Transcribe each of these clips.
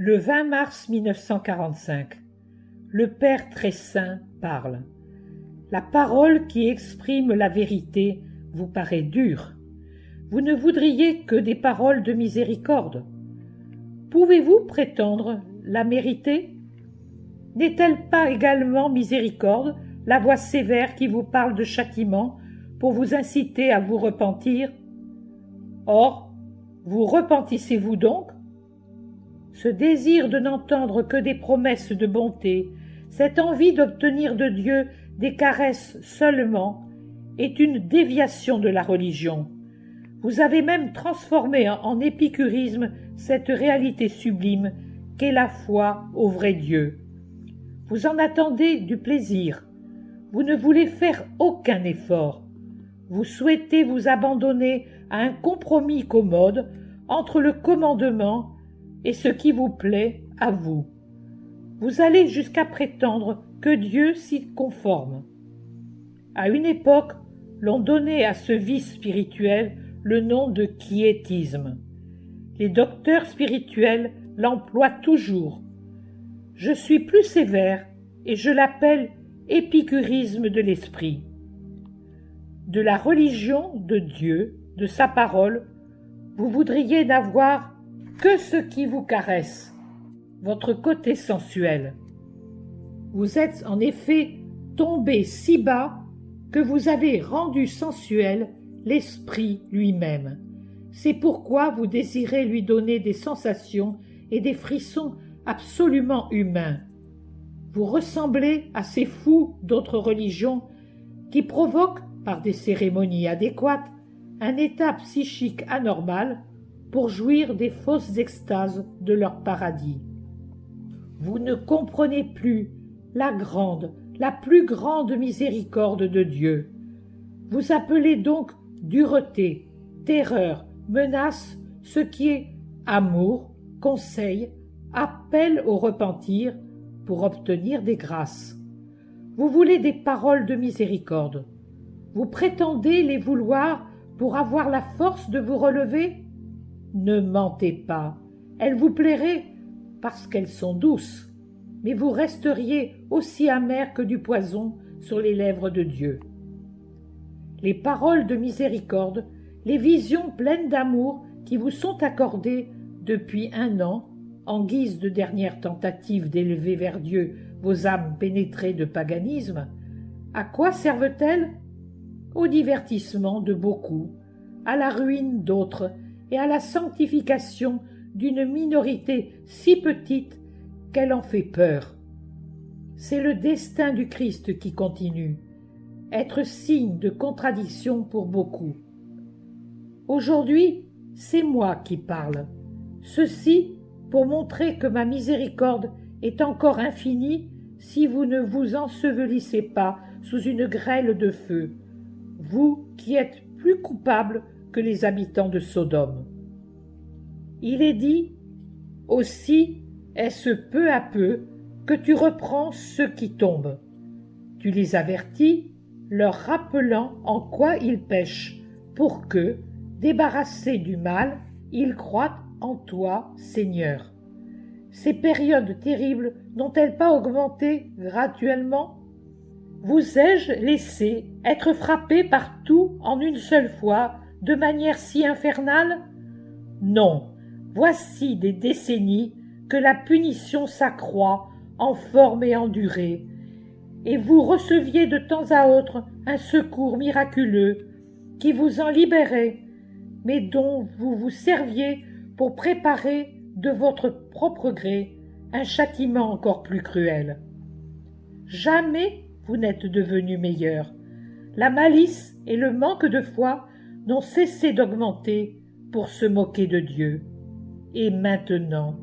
Le 20 mars 1945, le Père très saint parle. La parole qui exprime la vérité vous paraît dure. Vous ne voudriez que des paroles de miséricorde. Pouvez-vous prétendre la mériter? N'est-elle pas également miséricorde, la voix sévère qui vous parle de châtiment pour vous inciter à vous repentir? Or, vous repentissez-vous donc? Ce désir de n'entendre que des promesses de bonté, cette envie d'obtenir de Dieu des caresses seulement, est une déviation de la religion. Vous avez même transformé en épicurisme cette réalité sublime qu'est la foi au vrai Dieu. Vous en attendez du plaisir. Vous ne voulez faire aucun effort. Vous souhaitez vous abandonner à un compromis commode entre le commandement et ce qui vous plaît à vous. Vous allez jusqu'à prétendre que Dieu s'y conforme. À une époque, l'on donnait à ce vice spirituel le nom de quiétisme. Les docteurs spirituels l'emploient toujours. Je suis plus sévère et je l'appelle épicurisme de l'esprit. De la religion de Dieu, de sa parole, vous voudriez n'avoir que ce qui vous caresse, votre côté sensuel. Vous êtes en effet tombé si bas que vous avez rendu sensuel l'esprit lui-même. C'est pourquoi vous désirez lui donner des sensations et des frissons absolument humains. Vous ressemblez à ces fous d'autres religions qui provoquent, par des cérémonies adéquates, un état psychique anormal pour jouir des fausses extases de leur paradis. Vous ne comprenez plus la grande, la plus grande miséricorde de Dieu. Vous appelez donc dureté, terreur, menace ce qui est amour, conseil, appel au repentir pour obtenir des grâces. Vous voulez des paroles de miséricorde. Vous prétendez les vouloir pour avoir la force de vous relever? Ne mentez pas, elles vous plairaient parce qu'elles sont douces, mais vous resteriez aussi amers que du poison sur les lèvres de Dieu. Les paroles de miséricorde, les visions pleines d'amour qui vous sont accordées depuis 1 an, en guise de dernière tentative d'élever vers Dieu vos âmes pénétrées de paganisme, à quoi servent-elles? Au divertissement de beaucoup, à la ruine d'autres et à la sanctification d'une minorité si petite qu'elle en fait peur. C'est le destin du Christ qui continue, être signe de contradiction pour beaucoup. Aujourd'hui, c'est moi qui parle, ceci pour montrer que ma miséricorde est encore infinie si vous ne vous ensevelissez pas sous une grêle de feu, vous qui êtes plus coupables que les habitants de Sodome. Il est dit, aussi est-ce peu à peu que tu reprends ceux qui tombent. Tu les avertis, leur rappelant en quoi ils pêchent, pour que, débarrassés du mal, ils croient en toi, Seigneur. Ces périodes terribles n'ont-elles pas augmenté graduellement? Vous ai-je laissé être frappé par tout en une seule fois, de manière si infernale? Non, voici des décennies que la punition s'accroît en forme et en durée, et vous receviez de temps à autre un secours miraculeux qui vous en libérait, mais dont vous vous serviez pour préparer de votre propre gré un châtiment encore plus cruel. Jamais vous n'êtes devenu meilleur. La malice et le manque de foi n'ont cessé d'augmenter pour se moquer de Dieu. Et maintenant,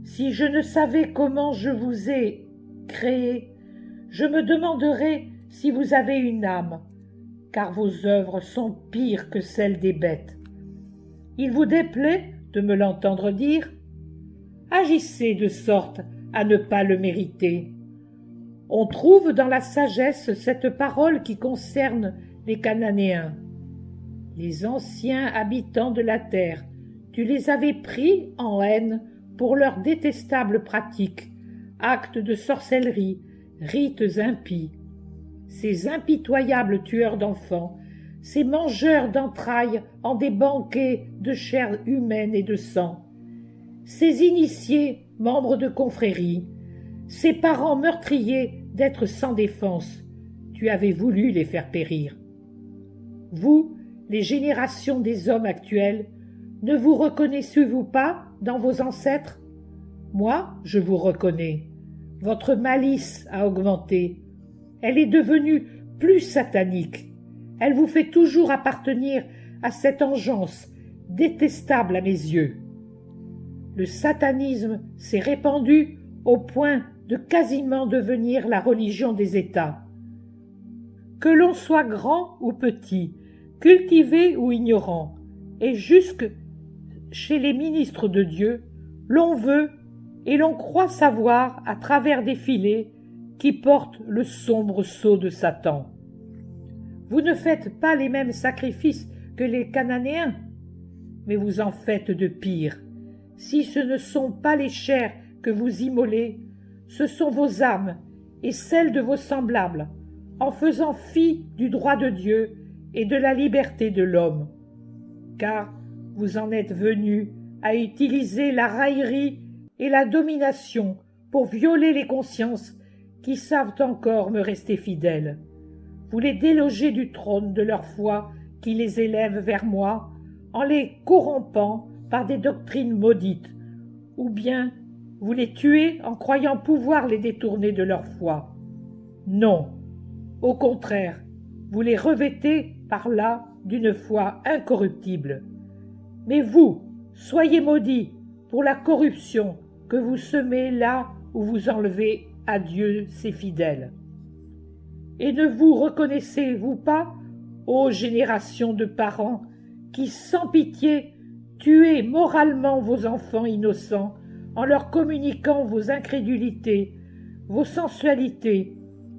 si je ne savais comment je vous ai créé, je me demanderais si vous avez une âme, car vos œuvres sont pires que celles des bêtes. Il vous déplaît de me l'entendre dire? Agissez de sorte à ne pas le mériter. On trouve dans la sagesse cette parole qui concerne les Cananéens. Les anciens habitants de la terre, tu les avais pris en haine pour leurs détestables pratiques, actes de sorcellerie, rites impies. Ces impitoyables tueurs d'enfants, ces mangeurs d'entrailles en des banquets de chair humaine et de sang, ces initiés, membres de confréries, ces parents meurtriers d'être sans défense, tu avais voulu les faire périr. Vous, les générations des hommes actuels, ne vous reconnaissez-vous pas dans vos ancêtres? Moi, je vous reconnais. Votre malice a augmenté. Elle est devenue plus satanique. Elle vous fait toujours appartenir à cette engeance détestable à mes yeux. Le satanisme s'est répandu au point de quasiment devenir la religion des États. Que l'on soit grand ou petit, cultivé ou ignorant, et jusque chez les ministres de Dieu, l'on veut et l'on croit savoir à travers des filets qui portent le sombre sceau de Satan. Vous ne faites pas les mêmes sacrifices que les Cananéens, mais vous en faites de pire. Si ce ne sont pas les chairs que vous immolez, ce sont vos âmes et celles de vos semblables, en faisant fi du droit de Dieu et de la liberté de l'homme. Car vous en êtes venus à utiliser la raillerie et la domination pour violer les consciences qui savent encore me rester fidèles. Vous les délogez du trône de leur foi qui les élève vers moi en les corrompant par des doctrines maudites, ou bien vous les tuez en croyant pouvoir les détourner de leur foi. Non, au contraire, vous les revêtez par là d'une foi incorruptible. Mais vous, soyez maudits pour la corruption que vous semez là où vous enlevez à Dieu ses fidèles. Et ne vous reconnaissez-vous pas, ô génération de parents, qui sans pitié tuez moralement vos enfants innocents en leur communiquant vos incrédulités, vos sensualités,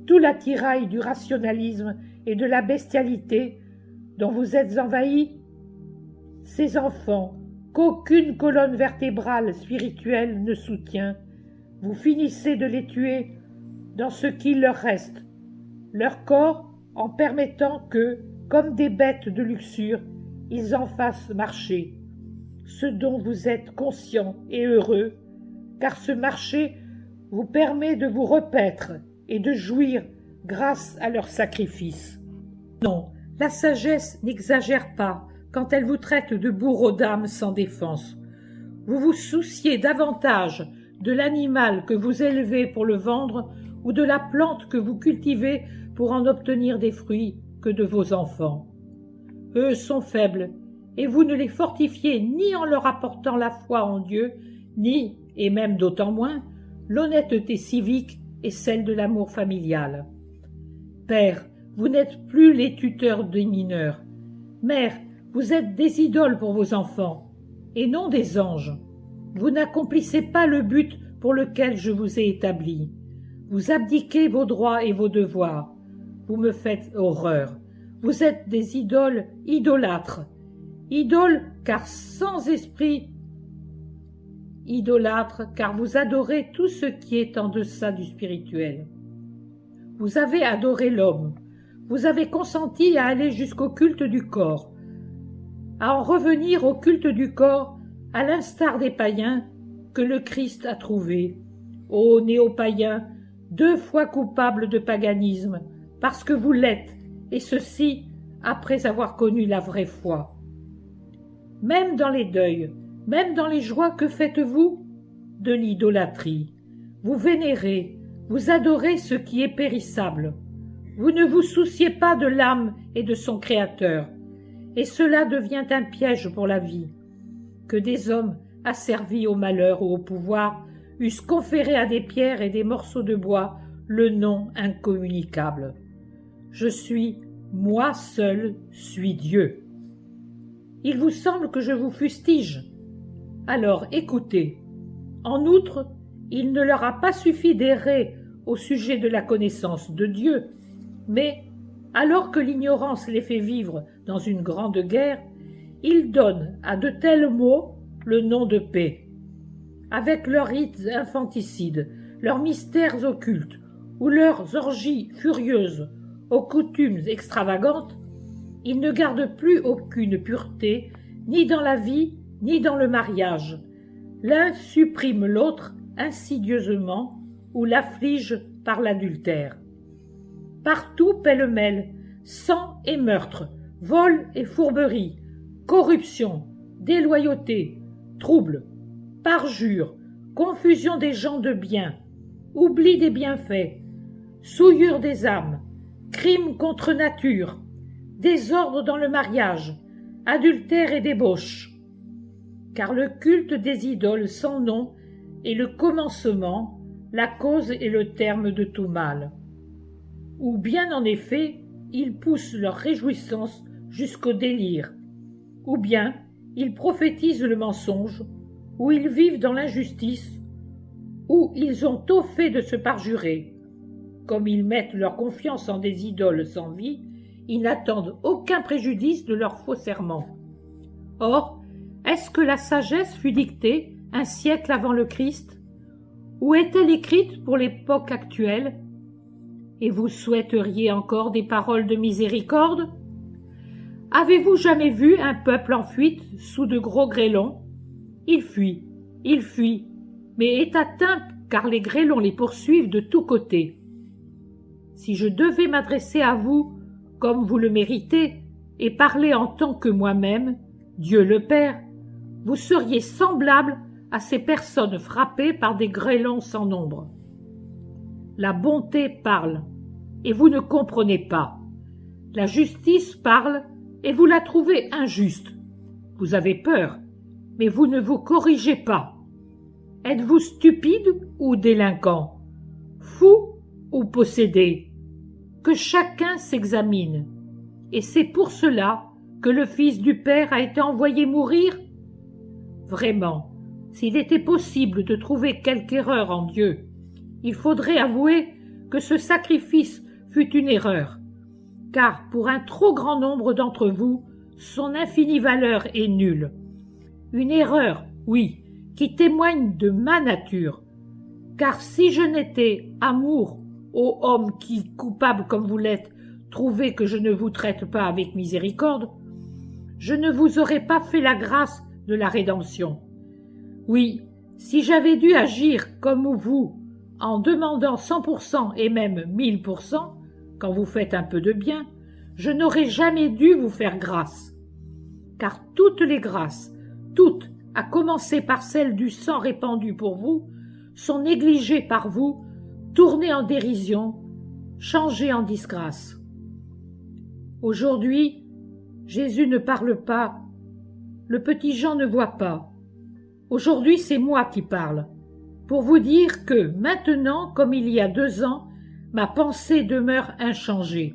tout l'attirail du rationalisme et de la bestialité dont vous êtes envahis? Ces enfants, qu'aucune colonne vertébrale spirituelle ne soutient, vous finissez de les tuer dans ce qu'il leur reste, leur corps, en permettant que, comme des bêtes de luxure, ils en fassent marcher, ce dont vous êtes conscients et heureux, car ce marché vous permet de vous repaître et de jouir grâce à leur sacrifice. Non, la sagesse n'exagère pas quand elle vous traite de bourreaux d'âme sans défense. Vous vous souciez davantage de l'animal que vous élevez pour le vendre ou de la plante que vous cultivez pour en obtenir des fruits que de vos enfants. Eux sont faibles, et vous ne les fortifiez ni en leur apportant la foi en Dieu, ni, et même d'autant moins, l'honnêteté civique et celle de l'amour familial. Père, vous n'êtes plus les tuteurs des mineurs. Mère, vous êtes des idoles pour vos enfants, et non des anges. Vous n'accomplissez pas le but pour lequel je vous ai établi. Vous abdiquez vos droits et vos devoirs. Vous me faites horreur. Vous êtes des idoles idolâtres. Idoles car sans esprit. Idolâtres car vous adorez tout ce qui est en deçà du spirituel. Vous avez adoré l'homme. Vous avez consenti à aller jusqu'au culte du corps, à en revenir au culte du corps, à l'instar des païens que le Christ a trouvés. Ô néo-païens, 2 fois coupables de paganisme, parce que vous l'êtes, et ceci après avoir connu la vraie foi. Même dans les deuils, même dans les joies, que faites-vous? De l'idolâtrie. Vous vénérez, vous adorez ce qui est périssable. Vous ne vous souciez pas de l'âme et de son Créateur, et cela devient un piège pour la vie. Que des hommes asservis au malheur ou au pouvoir eussent conféré à des pierres et des morceaux de bois le nom incommunicable. Je suis, moi seul, suis Dieu. Il vous semble que je vous fustige? Alors écoutez. En outre, il ne leur a pas suffi d'errer au sujet de la connaissance de Dieu, mais, alors que l'ignorance les fait vivre dans une grande guerre, ils donnent à de tels maux le nom de paix. avec leurs rites infanticides, leurs mystères occultes, ou leurs orgies furieuses aux coutumes extravagantes, ils ne gardent plus aucune pureté, ni dans la vie, ni dans le mariage. L'un supprime l'autre insidieusement ou l'afflige par l'adultère. Partout pêle-mêle, sang et meurtre, vol et fourberie, corruption, déloyauté, trouble, parjure, confusion des gens de bien, oubli des bienfaits, souillure des âmes, crimes contre nature, désordre dans le mariage, adultère et débauche. Car le culte des idoles sans nom est le commencement, la cause et le terme de tout mal. Ou bien en effet, ils poussent leur réjouissance jusqu'au délire, ou bien ils prophétisent le mensonge, ou ils vivent dans l'injustice, ou ils ont tôt fait de se parjurer. Comme ils mettent leur confiance en des idoles sans vie, ils n'attendent aucun préjudice de leurs faux serments. Or, est-ce que la sagesse fut dictée un siècle avant le Christ? Ou est-elle écrite pour l'époque actuelle? Et vous souhaiteriez encore des paroles de miséricorde? Avez-vous jamais vu un peuple en fuite sous de gros grêlons? Il fuit, mais est atteint car les grêlons les poursuivent de tous côtés. Si je devais m'adresser à vous comme vous le méritez et parler en tant que moi-même, Dieu le Père, vous seriez semblable à ces personnes frappées par des grêlons sans nombre. La bonté parle, et vous ne comprenez pas. La justice parle, et vous la trouvez injuste. Vous avez peur, mais vous ne vous corrigez pas. Êtes-vous stupide ou délinquant? Fou ou possédé? Que chacun s'examine. Et c'est pour cela que le Fils du Père a été envoyé mourir? Vraiment, s'il était possible de trouver quelque erreur en Dieu, il faudrait avouer que ce sacrifice fut une erreur, car pour un trop grand nombre d'entre vous, son infinie valeur est nulle. Une erreur, oui, qui témoigne de ma nature, car si je n'étais amour, ô homme qui, coupable comme vous l'êtes, trouvez que je ne vous traite pas avec miséricorde, je ne vous aurais pas fait la grâce de la rédemption. Oui, si j'avais dû agir comme vous, en demandant 100% et même 1000%, quand vous faites un peu de bien, je n'aurais jamais dû vous faire grâce. Car toutes les grâces, toutes, à commencer par celle du sang répandu pour vous, sont négligées par vous, tournées en dérision, changées en disgrâce. Aujourd'hui, Jésus ne parle pas, le petit Jean ne voit pas. Aujourd'hui, c'est moi qui parle, pour vous dire que maintenant, comme il y a 2 ans, ma pensée demeure inchangée.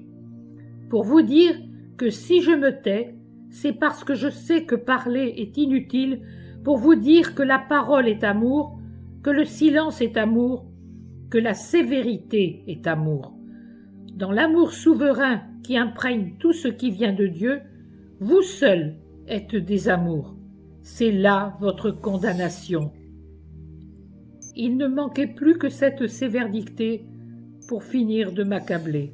Pour vous dire que si je me tais, c'est parce que je sais que parler est inutile, pour vous dire que la parole est amour, que le silence est amour, que la sévérité est amour. Dans l'amour souverain qui imprègne tout ce qui vient de Dieu, vous seuls êtes des amours. C'est là votre condamnation. Il ne manquait plus que cette sévère dictée pour finir de m'accabler.